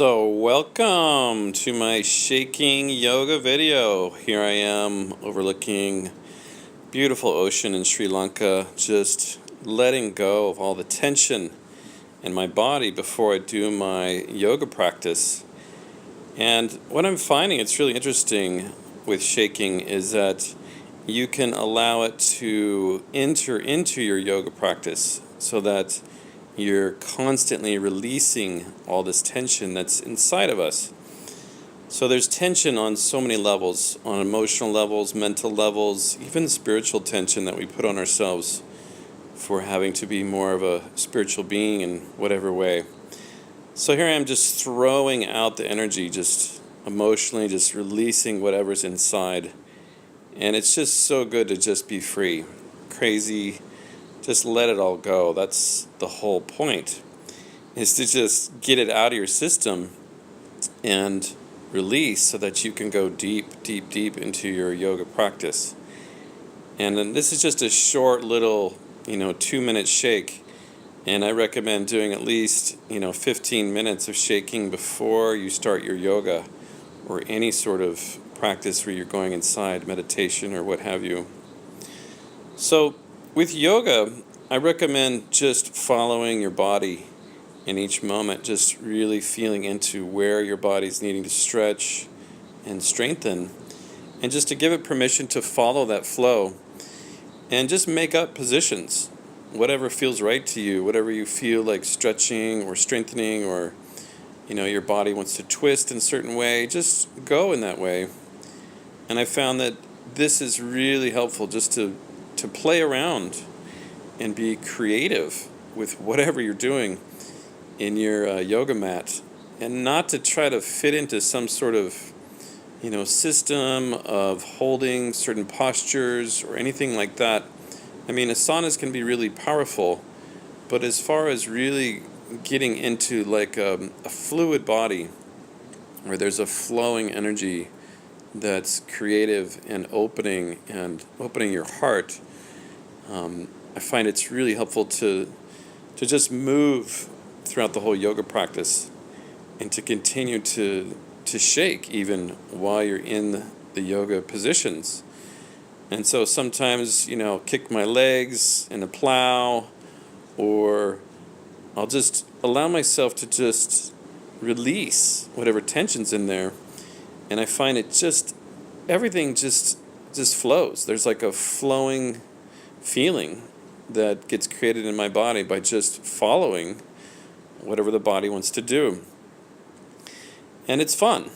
So welcome to my shaking yoga video. Here I am overlooking beautiful ocean in Sri Lanka, just letting go of all the tension in my body before I do my yoga practice. And what I'm finding, it's really interesting with shaking, is that you can allow it to enter into your yoga practice so that you're constantly releasing all this tension that's inside of us. So there's tension on so many levels, on emotional levels, mental levels, even spiritual tension that we put on ourselves for having to be more of a spiritual being in whatever way. So here I am just throwing out the energy, just emotionally, just releasing whatever's inside. And it's just so good to just be free, crazy, just let it all go. That's the whole point, is to just get it out of your system and release so that you can go deep, deep, deep into your yoga practice. And then this is just a short little, 2-minute shake. And I recommend doing at least, 15 minutes of shaking before you start your yoga or any sort of practice where you're going inside, meditation or what have you. So with yoga, I recommend just following your body in each moment, just really feeling into where your body's needing to stretch and strengthen, and just to give it permission to follow that flow and just make up positions, whatever feels right to you, whatever you feel like stretching or strengthening, or your body wants to twist in a certain way, just go in that way. And I found that this is really helpful, just to play around and be creative with whatever you're doing in your yoga mat, and not to try to fit into some sort of system of holding certain postures or anything like that. I mean, asanas can be really powerful, but as far as really getting into like a fluid body where there's a flowing energy that's creative and opening your heart, I find it's really helpful to just move throughout the whole yoga practice and to continue to shake even while you're in the yoga positions. And so sometimes, kick my legs in a plow, or I'll just allow myself to just release whatever tension's in there. And I find everything just flows. There's like a flowing feeling that gets created in my body by just following whatever the body wants to do. And it's fun.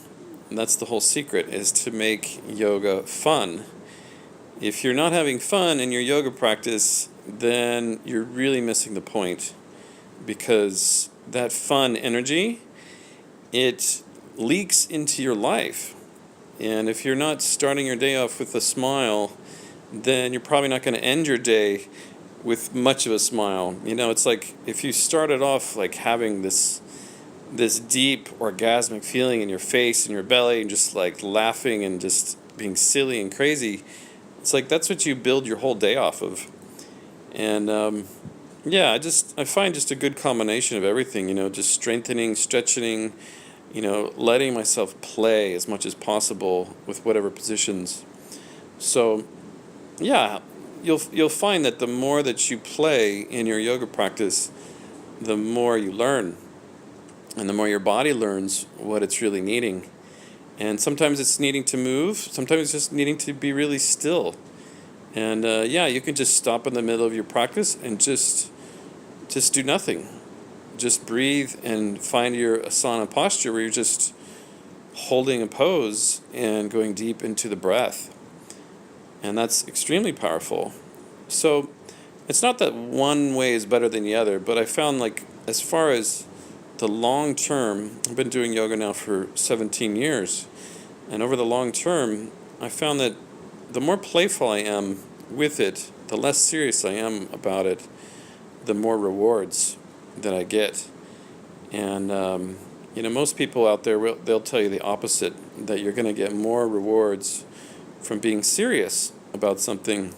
And that's the whole secret, is to make yoga fun. If you're not having fun in your yoga practice, then you're really missing the point, because that fun energy, it leaks into your life. And if you're not starting your day off with a smile, then you're probably not going to end your day with much of a smile. It's like if you started off like having this deep orgasmic feeling in your face and your belly, and just like laughing and just being silly and crazy, it's like that's what you build your whole day off of. And I find just a good combination of everything, just strengthening, stretching, letting myself play as much as possible with whatever positions. So yeah, you'll find that the more that you play in your yoga practice, the more you learn, and the more your body learns what it's really needing. And sometimes it's needing to move, sometimes it's just needing to be really still. And you can just stop in the middle of your practice and just do nothing. Just breathe and find your asana posture where you're just holding a pose and going deep into the breath. And that's extremely powerful. So it's not that one way is better than the other, but I found, like, as far as the long term, I've been doing yoga now for 17 years, and over the long term, I found that the more playful I am with it, the less serious I am about it, the more rewards that I get. And most people out there, they'll tell you the opposite, that you're going to get more rewards from being serious about something.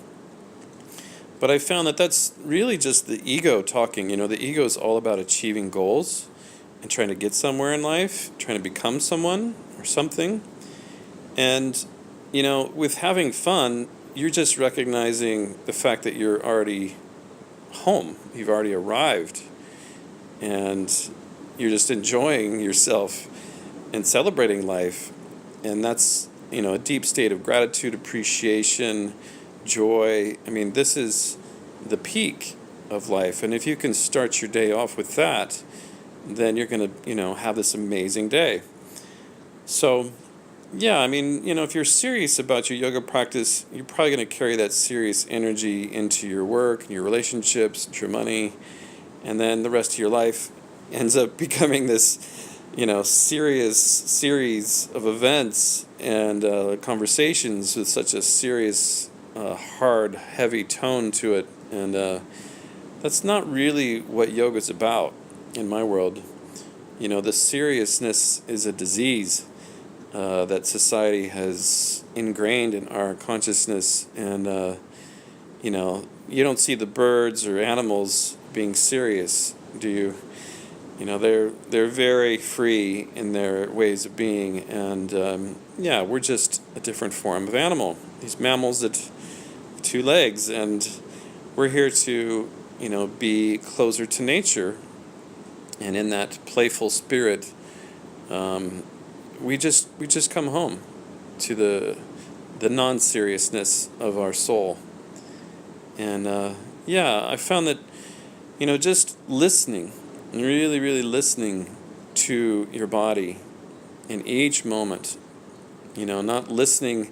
But I found that that's really just the ego talking. The ego is all about achieving goals and trying to get somewhere in life, trying to become someone or something. And, with having fun, you're just recognizing the fact that you're already home. You've already arrived. And you're just enjoying yourself and celebrating life. And that's, a deep state of gratitude, appreciation, joy. I mean, this is the peak of life. And if you can start your day off with that, then you're going to, have this amazing day. So, yeah, I mean, if you're serious about your yoga practice, you're probably going to carry that serious energy into your work, and your relationships, and your money, and then the rest of your life ends up becoming this, serious series of events and conversations with such a serious, hard, heavy tone to it. And that's not really what yoga's about in my world. The seriousness is a disease that society has ingrained in our consciousness. And, you don't see the birds or animals being serious, do you? They're very free in their ways of being, and we're just a different form of animal. These mammals that have two legs, and we're here to, be closer to nature, and in that playful spirit, we just come home to the non-seriousness of our soul. And I found that, just listening, really, really listening to your body in each moment, not listening,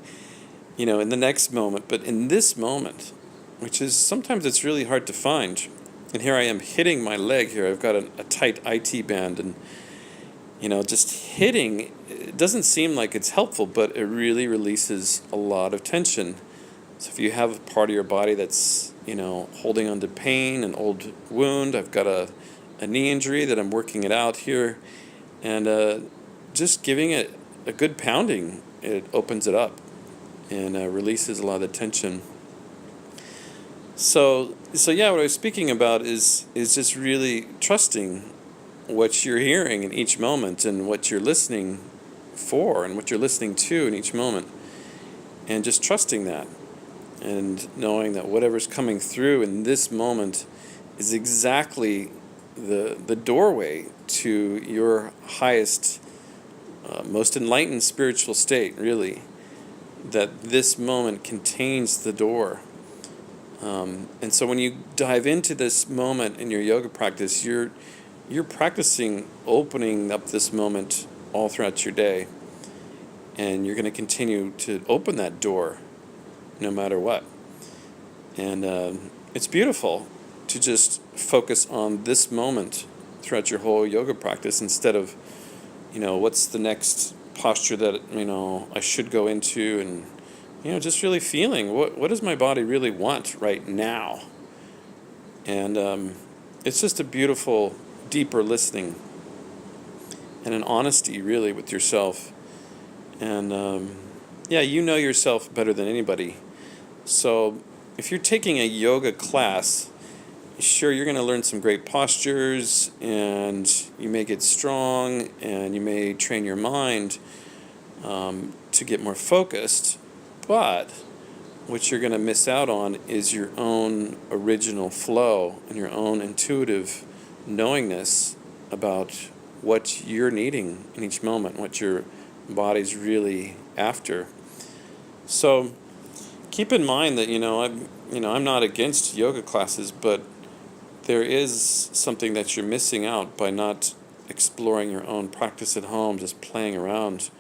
in the next moment, but in this moment, which is sometimes it's really hard to find. And here I am hitting my leg here. I've got a tight IT band, and, just hitting, it doesn't seem like it's helpful, but it really releases a lot of tension. So if you have a part of your body that's, holding on to pain, an old wound, I've got a knee injury that I'm working it out here, and just giving it a good pounding, it opens it up and releases a lot of the tension. So what I was speaking about is just really trusting what you're hearing in each moment, and what you're listening for, and what you're listening to in each moment, and just trusting that, and knowing that whatever's coming through in this moment is exactly the doorway to your highest, most enlightened spiritual state, really, that this moment contains the door. And so when you dive into this moment in your yoga practice, you're practicing opening up this moment all throughout your day, and you're going to continue to open that door no matter what. And it's beautiful to just focus on this moment throughout your whole yoga practice, instead of, what's the next posture that, I should go into, and, just really feeling what does my body really want right now. And it's just a beautiful, deeper listening, and an honesty really with yourself. And you know yourself better than anybody. So if you're taking a yoga class, sure, you're going to learn some great postures, and you may get strong, and you may train your mind to get more focused, but what you're going to miss out on is your own original flow and your own intuitive knowingness about what you're needing in each moment, what your body's really after. So keep in mind that, I'm not against yoga classes, but there is something that you're missing out by not exploring your own practice at home, just playing around.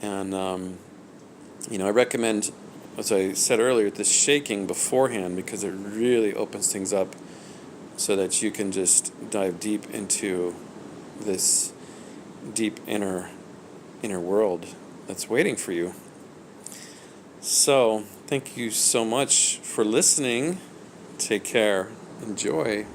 And, I recommend, as I said earlier, the shaking beforehand, because it really opens things up so that you can just dive deep into this deep inner world that's waiting for you. So, thank you so much for listening. Take care. Enjoy.